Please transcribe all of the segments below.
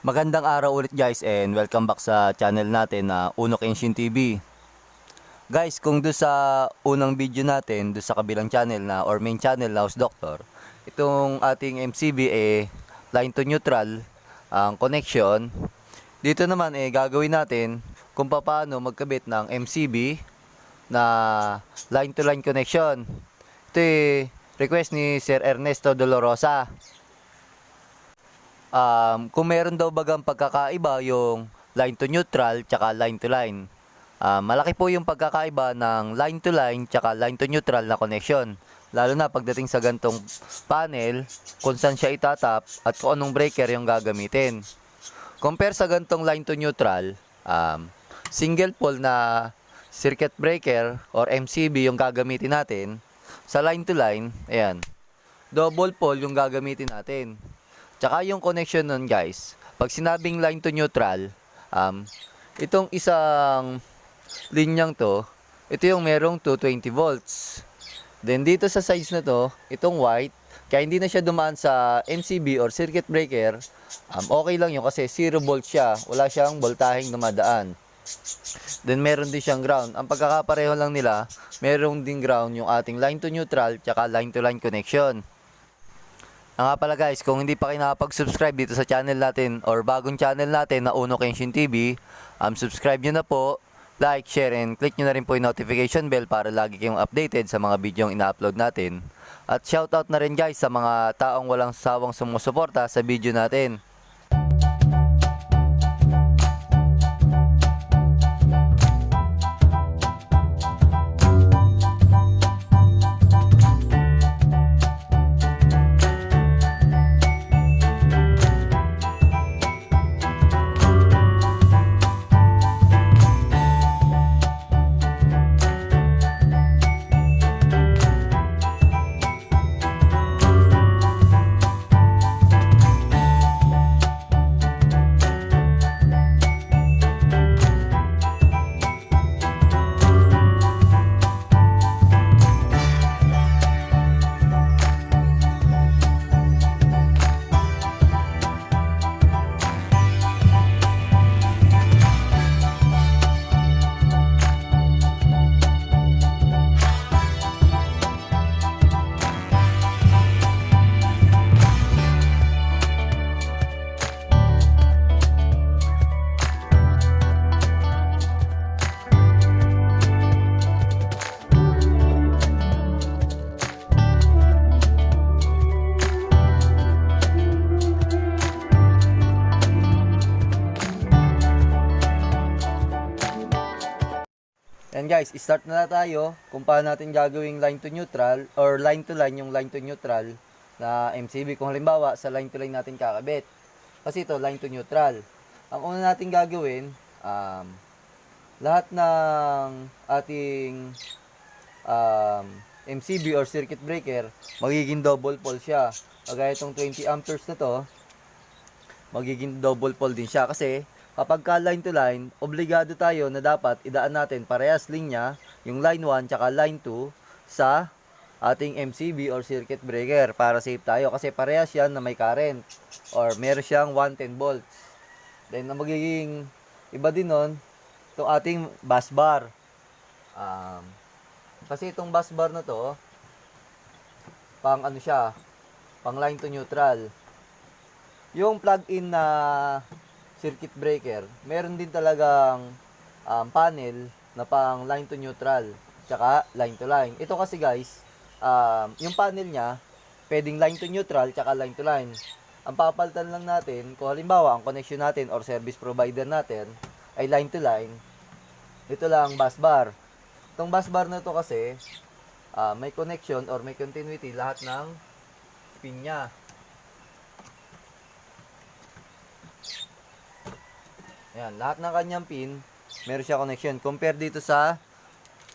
Magandang araw ulit guys and welcome back sa channel natin na Uno Kenshin TV. Guys, kung doon sa unang video natin, doon sa kabilang channel na or main channel na House Doctor, itong ating MCB line to neutral ang connection. Dito naman gagawin natin kung paano magkabit ng MCB na line to line connection. Ito request ni Sir Ernesto Dolorosa. Kung meron daw bagang pagkakaiba yung line to neutral tsaka line to line. Malaki po yung pagkakaiba ng line to line tsaka line to neutral na connection. Lalo na pagdating sa gantong panel, kung saan siya itatap at kung anong breaker yung gagamitin. Compare sa gantong line to neutral, single pole na circuit breaker or MCB yung gagamitin natin. Sa line to line, ayan, double pole yung gagamitin natin. Tsaka yung connection nun guys, pag sinabing line to neutral, itong isang linyang to, ito yung merong 220 volts. Then dito sa sides na to, itong white, kaya hindi na siya dumaan sa MCB or circuit breaker, okay lang yun kasi 0 volts siya, wala siyang voltaheng dumadaan. Then meron din siyang ground. Ang pagkakapareho lang nila, meron din ground yung ating line to neutral tsaka line to line connection. Nga pala guys, kung hindi pa kayo nakapag-subscribe dito sa channel natin or bagong channel natin na Uno Kenshin TV, subscribe nyo na po, like, share, and click nyo na rin po yung notification bell para lagi kayong updated sa mga video yung ina-upload natin. At shoutout na rin guys sa mga taong walang sawang sumusuporta sa video natin. And guys, start na tayo kung paano natin gagawing line to neutral or line to line yung line to neutral na MCB. Kung halimbawa, sa line to line natin kakabit. Kasi ito, line to neutral. Ang una natin gagawin, lahat ng ating MCB or circuit breaker, magiging double pole siya. Kagaya itong 20 amperes na to, magiging double pole din siya kasi kapag ka line to line, obligado tayo na dapat idaan natin parehas linya, yung line 1 tsaka line 2 sa ating MCB or circuit breaker para safe tayo kasi parehas yan na may current or meron siyang 110 volts. Then ang magiging iba din nun, itong ating bus bar. Kasi itong bus bar na to, pang ano siya, pang line to neutral. Yung plug-in na circuit breaker, meron din talagang panel na pang line to neutral tsaka line to line. Ito kasi guys, yung panel niya pwedeng line to neutral tsaka line to line. Ang papalitan lang natin, kung halimbawa ang connection natin or service provider natin ay line to line, ito lang bus bar. Itong bus bar na to kasi may connection or may continuity lahat ng pin niya. Ayan, lahat ng kanyang pin, meron siya connection. Compare dito sa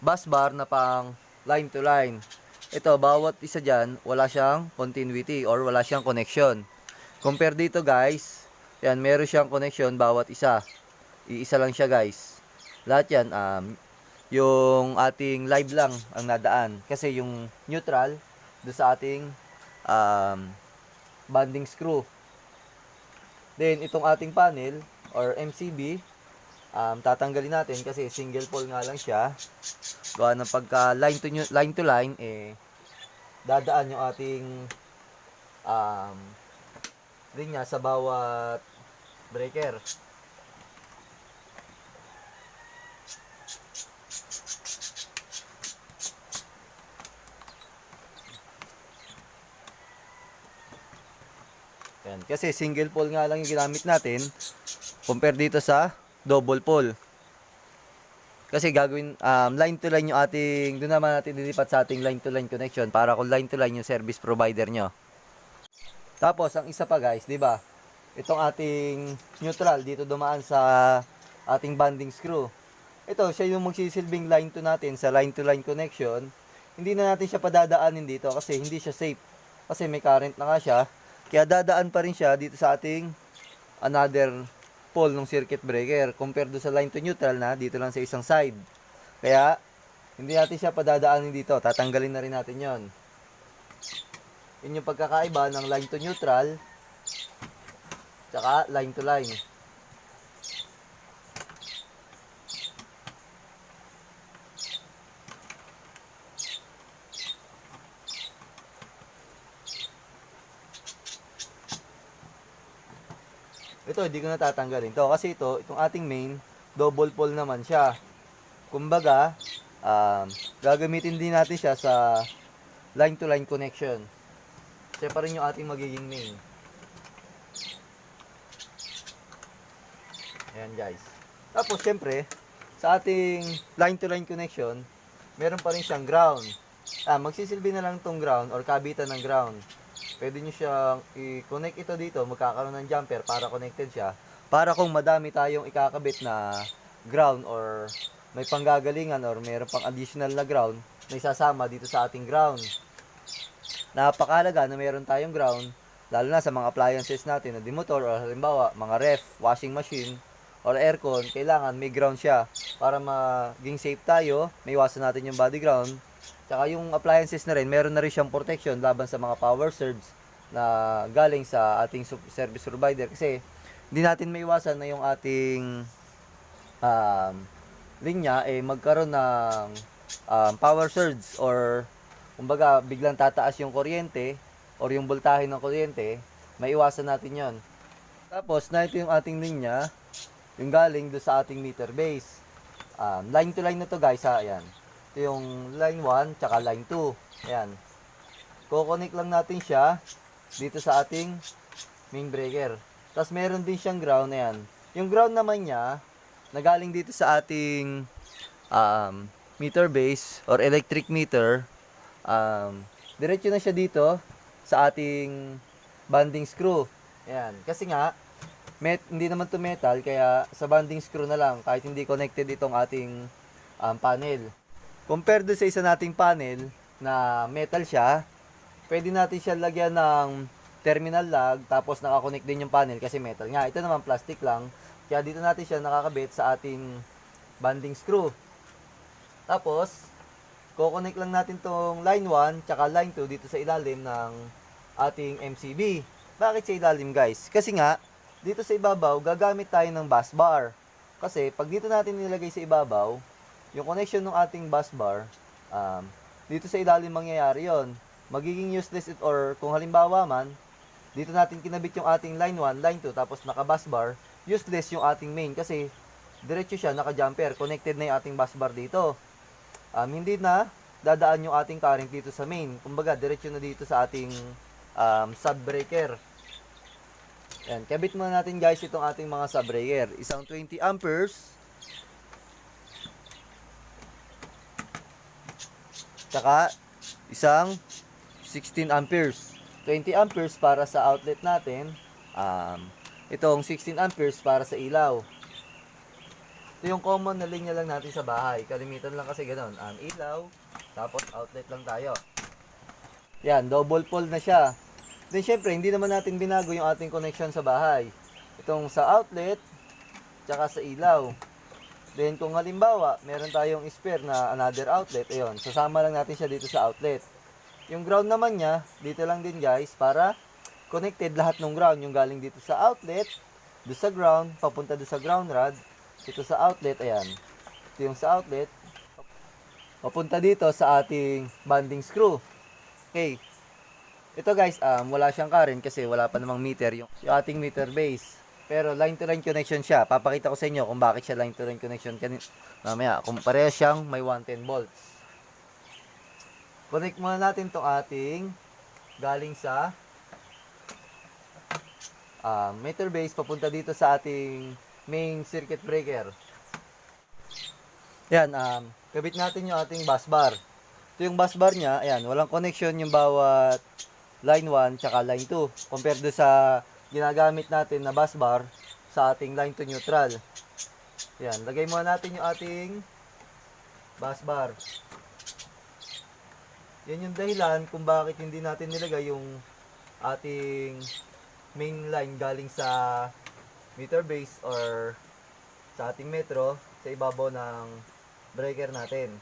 bus bar na pang line to line. Ito, bawat isa dyan, wala siyang continuity or wala siyang connection. Compare dito guys, yan, meron siyang connection bawat isa. Iisa lang siya guys. Lahat yan, yung ating live lang ang nadaan. Kasi yung neutral, doon sa ating bonding screw. Then, itong ating panel or MCB, tatanggalin natin kasi single pole nga lang siya. Gawa ng pagka line to line, dadaan yung ating linya sa bawat breaker. Yan. Kasi single pole nga lang yung ginamit natin compare dito sa double pole. Kasi gagawin line to line yung ating, doon naman natin dilipat sa ating line to line connection para kung line to line yung service provider nyo. Tapos ang isa pa guys, 'di ba? Itong ating neutral dito dumaan sa ating bonding screw. Ito siya yung magsisilbing line to natin sa line to line connection. Hindi na natin siya padadaanin dito kasi hindi siya safe. Kasi may current na nga siya. Kaya dadaan pa rin siya dito sa ating another pole ng circuit breaker compared do sa line to neutral na dito lang sa isang side. Kaya hindi natin siya padadaanin dito. Tatanggalin na rin natin 'yon. Yun yung pagkakaiba ng line to neutral tsaka line to line. Ito, hindi ko natatanggalin to kasi itong ating main, double pole naman siya. Kumbaga, gagamitin din natin siya sa line to line connection. Siya pa rin yung ating magiging main. Ayan guys. Tapos syempre, sa ating line to line connection, meron pa rin siyang ground. Magsisilbi na lang tong ground or kabitan ng ground. Pwede nyo siyang i-connect ito dito, magkakaroon ng jumper para connected siya. Para kung madami tayong ikakabit na ground or may panggagalingan or mayroon pang additional na ground na isasama dito sa ating ground. Napakahalaga na mayroon tayong ground, lalo na sa mga appliances natin na di motor or halimbawa mga ref, washing machine, or aircon, kailangan may ground siya para maging safe tayo, may iwasan natin yung body ground. Tsaka yung appliances na rin, meron na rin siyang protection laban sa mga power surge na galing sa ating service provider. Kasi hindi natin may iwasan na yung ating linya magkaroon ng power surge or kumbaga biglang tataas yung kuryente or yung voltahe ng kuryente, may iwasan natin yon. Tapos na ito yung ating linya, yung galing do sa ating meter base. Line to line na to guys ha, ayan. Ito yung line 1 tsaka line 2. Ayan. Kukonek lang natin siya dito sa ating main breaker. Tapos meron din siyang ground. Ayan. Yung ground naman niya, nagaling dito sa ating meter base or electric meter. Diretso na siya dito sa ating bonding screw. Ayan. Kasi nga, hindi naman to metal, kaya sa bonding screw na lang, kahit hindi connected itong ating panel. Compared sa isa nating panel na metal siya, pwede natin siya lagyan ng terminal lock tapos nakakonect din yung panel kasi metal nga. Ito naman plastic lang. Kaya dito natin siya nakakabit sa ating bonding screw. Tapos, kukonek lang natin tong line 1 tsaka line 2 dito sa ilalim ng ating MCB. Bakit sa ilalim guys? Kasi nga, dito sa ibabaw, gagamit tayo ng bus bar. Kasi pag dito natin nilagay sa ibabaw, yung connection ng ating bus bar, dito sa ilalim mangyayari yon. Magiging useless it or kung halimbawa man, dito natin kinabit yung ating line 1, line 2, tapos naka bus bar, useless yung ating main kasi diretso siya, naka jumper, connected na yung ating bus bar dito. Hindi na dadaan yung ating current dito sa main. Kumbaga, diretso na dito sa ating sub breaker. Yan, kabit muna natin guys itong ating mga sub breaker. Isang 20 amperes. Tsaka isang 16 amperes. 20 amperes para sa outlet natin. Itong 16 amperes para sa ilaw. Ito yung common na linya lang natin sa bahay. Kalimitan lang kasi ganoon. Ilaw, tapos outlet lang tayo. Yan, double pole na siya. Then syempre, hindi naman natin binago yung ating connection sa bahay. Itong sa outlet, tsaka sa ilaw. Then kung halimbawa, meron tayong spare na another outlet, ayun, sasama lang natin siya dito sa outlet. Yung ground naman niya, dito lang din guys, para connected lahat ng ground, yung galing dito sa outlet, do sa ground, papunta do sa ground rod, dito sa outlet, ayan. Ito yung sa outlet, papunta dito sa ating bonding screw. Okay. Ito guys, wala siyang current kasi wala pa namang meter yung ating meter base. Pero line to line connection siya. Papakita ko sa inyo kung bakit siya line to line connection mamaya. Kung parehas siyang may 110 volts. Connect muna natin tong ating galing sa meter base papunta dito sa ating main circuit breaker. Yan, kabit natin yung ating bus bar. Ito yung bus bar niya, ayan, walang connection yung bawat line 1 tsaka line 2 compared do sa ginagamit natin na bus bar sa ating line to neutral. Yan, lagay muna natin yung ating bus bar. Yan yung dahilan kung bakit hindi natin nilagay yung ating main line galing sa meter base or sa ating metro sa ibabaw ng breaker natin.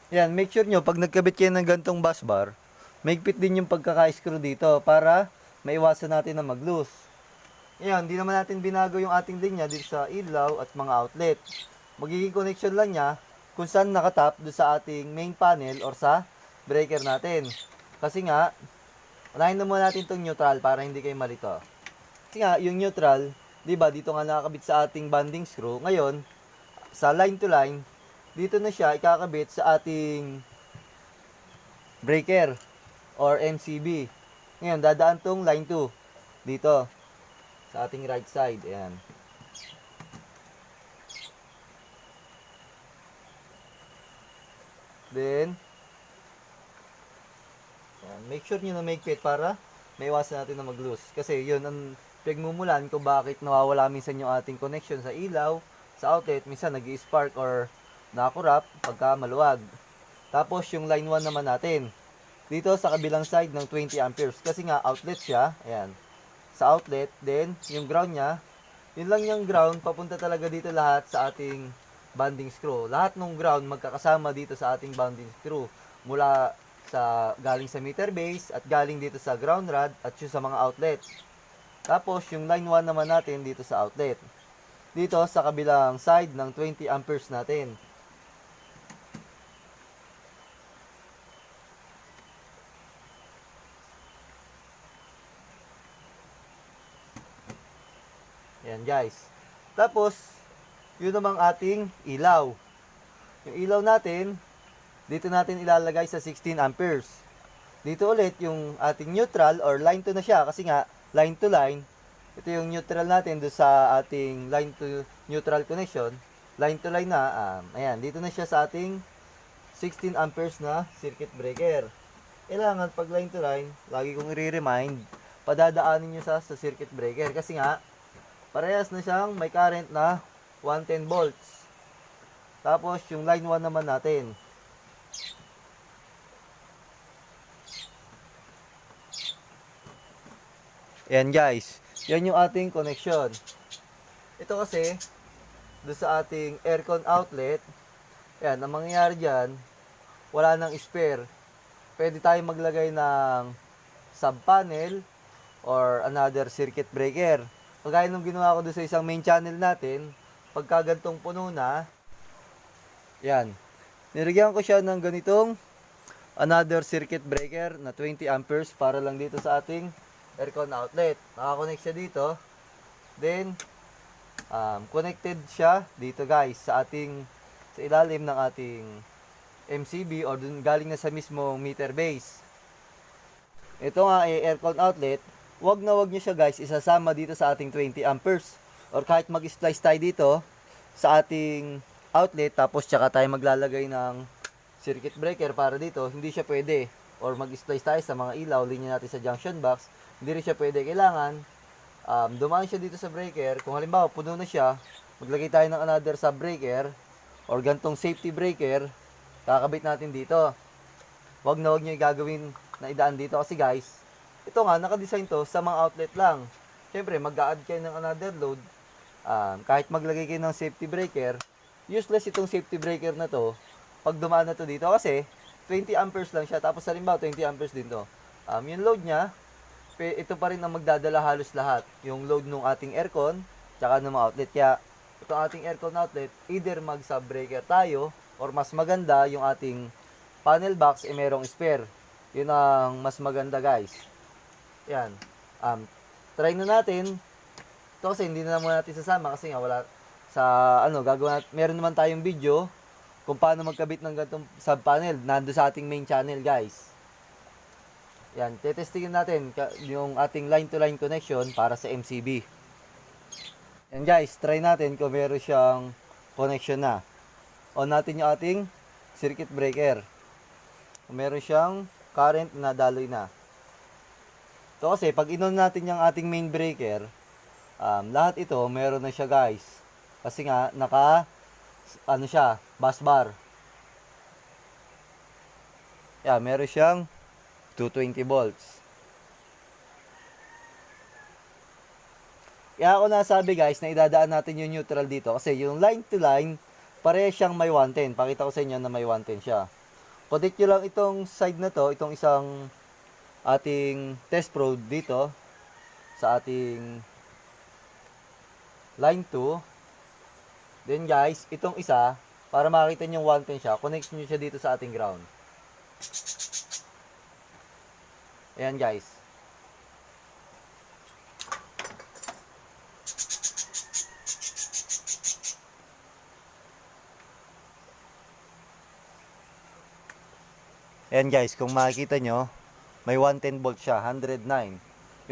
Yan, make sure nyo pag nagkabit kayo ng gantong bus bar, maigpit din yung pagkaka-screw dito para maiwasan natin na mag-loose. Yan, hindi naman natin binago yung ating linya dito sa ilaw at mga outlet. Magiging connection lang niya kung saan nakatap doon sa ating main panel or sa breaker natin. Kasi nga, unahin na muna natin itong neutral para hindi kayo malito. Kasi nga, yung neutral, di ba, dito nga nakakabit sa ating bonding screw. Ngayon, sa line to line, dito na siya ikakabit sa ating breaker or MCB. Ngayon, dadaan tong line 2 dito sa ating right side. Ayan. Then, make sure nyo na make fit para maiwasan natin na mag-loose. Kasi yun ang pinagmumulan kung bakit nawawala minsan yung ating connection sa ilaw, sa outlet, minsan nag-i-spark or nakakurap pagka maluwag. Tapos yung line 1 naman natin, dito sa kabilang side ng 20 amperes. Kasi nga outlet siya, ayan, sa outlet, then yung ground niya, yun lang yung ground, papunta talaga dito lahat sa ating bonding screw. Lahat ng ground magkakasama dito sa ating bonding screw. Mula sa galing sa meter base at galing dito sa ground rod at yung sa mga outlet. Tapos yung line 1 naman natin dito sa outlet. Dito sa kabilang side ng 20 amperes natin. Yan guys. Tapos yun namang ating ilaw. Yung ilaw natin, dito natin ilalagay sa 16 amperes. Dito ulit yung ating neutral or line to na siya kasi nga line to line. Ito yung neutral natin do sa ating line to neutral connection. Line to line na, ayan, dito na siya sa ating 16 amperes na circuit breaker. Kailangan pag line to line, lagi kong i-remind, padadaanin nyo sa circuit breaker kasi nga parehas na siyang may current na 110 volts. Tapos yung line 1 naman natin, yan guys, yan yung ating connection. Ito kasi doon sa ating aircon outlet, yan, ang mangyayari dyan, wala nang spare. Pwede tayo maglagay ng sub panel or another circuit breaker. Kagaya nung ginawa ko doon sa isang main channel natin, pagka gantong puno na, yan, nilagyan ko siya ng ganitong another circuit breaker na 20 amperes para lang dito sa ating aircon outlet. Nakakonect siya dito. Then, connected siya dito guys sa ilalim ng ating MCB or dun galing na sa mismo meter base. Ito nga ay aircon outlet. Wag na wag nyo siya guys isasama dito sa ating 20 amperes. Or kahit mag-splice tayo dito sa ating outlet tapos tsaka tayo maglalagay ng circuit breaker para dito, hindi siya pwede. Or mag-splice tayo sa mga ilaw, linya natin sa junction box, hindi rin siya pwede. Kailangan dumaan siya dito sa breaker. Kung halimbawa puno na siya, maglagay tayo ng another sub breaker or gantong safety breaker, kakabit natin dito. Wag na wag nyo gagawin na idaan dito kasi guys, ito nga naka-design to sa mga outlet lang. Siyempre mag-a-add kayo ng another load, kahit maglagay kayo ng safety breaker, useless itong safety breaker na to pag dumaan na to dito kasi 20 amperes lang siya, tapos halimbawa 20 amperes din to. Yung load niya, ito pa rin ang magdadala halos lahat. Yung load ng ating aircon, tsaka ng mga outlet. Kaya, itong ating aircon outlet, either mag-sub breaker tayo, or mas maganda yung ating panel box, merong spare. Yun ang mas maganda guys. Yan. Try na natin. Ito kasi hindi na muna natin sasama kasi nga wala sa gagawin natin. Meron naman tayong video kung paano magkabit ng ganitong sub panel. Nando sa ating main channel guys. Yan, tetestingin natin yung ating line-to-line connection para sa MCB. Yan guys, try natin kung meron siyang connection na. On natin yung ating circuit breaker. Kung meron siyang current na daloy na. So kasi pag inon natin yung ating main breaker, lahat ito meron na siya guys. Kasi nga siya, bus bar. Yeah, meron siyang 220 volts. Kaya ako nasabi guys na idadaan natin yung neutral dito kasi yung line to line pareha siyang may 110. Pakita ko sa inyo na may 110 siya. Connect nyo lang itong side na to, itong isang ating test probe dito sa ating line 2. Then guys, itong isa para makita nyo yung 110 siya, connect nyo siya dito sa ating ground. Ayan guys. Ayan guys, kung makikita nyo, may 110 volt siya, 109.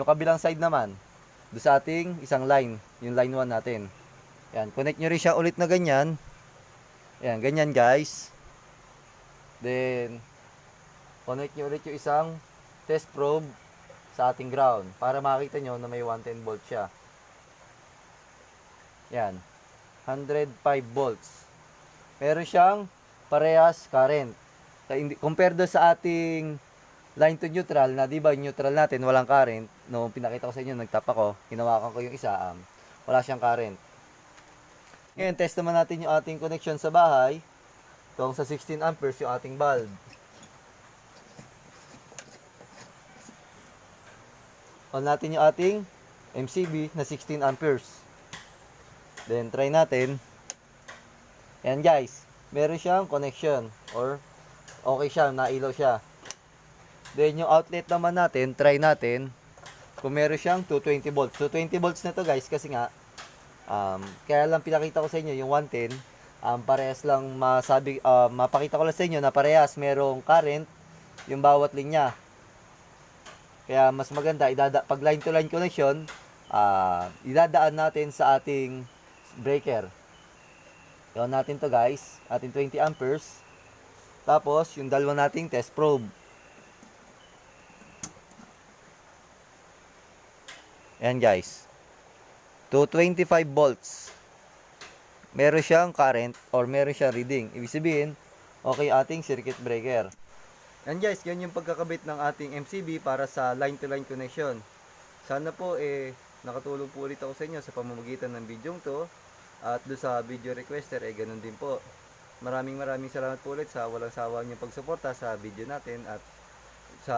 Yung kabilang side naman, doon sa ating isang line, yung line 1 natin. Ayan, connect nyo rin siya ulit na ganyan. Ayan, ganyan guys. Then, connect nyo ulit yung isang test probe sa ating ground para makita nyo na may 110 volt siya. Yan, 105 volts. Meron siyang parehas current. Compare do sa ating line to neutral na di ba neutral natin walang current. No, pinakita ko sa inyo, nagtap ako, hinawakan ko yung isa, wala siyang current. Ngayon, test naman natin yung ating connection sa bahay. Kung sa 16 amperes yung ating bulb. On natin yung ating MCB na 16 amperes. Then try natin. Ayan guys, meron siyang connection or okay siya, nailaw siya. Then yung outlet naman natin, try natin kung meron siyang 220 volts. 220 volts na to guys kasi nga kaya lang pinakita ko sa inyo yung 110. Parehas lang mapakita ko lang sa inyo na parehas merong current yung bawat linya. Kaya mas maganda pag line to line connection, idadaan natin sa ating breaker. Gawin natin to guys, ating 20 amperes. Tapos yung dalawa nating test probe. Ayan guys. 225 volts. Meron siyang current or meron siyang reading. Ibig sabihin, okay ating circuit breaker. Yan guys, yan yung pagkakabit ng ating MCB para sa line-to-line connection. Sana po nakatulong po ulit ako sa inyo sa pamamagitan ng video to. At doon sa video requester ganun din po. Maraming salamat po ulit sa walang sawa niyong pagsuporta sa video natin at sa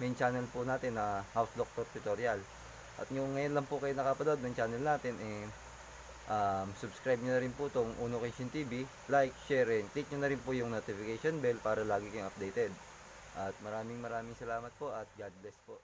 main channel po natin na House Doctor Tutorial. At yung ngayon lang po kayo nakapanood ng channel natin, subscribe nyo na rin po itong Uno Quezon TV, like, share, and click nyo na rin po yung notification bell para lagi kayong updated. At maraming salamat po at God bless po.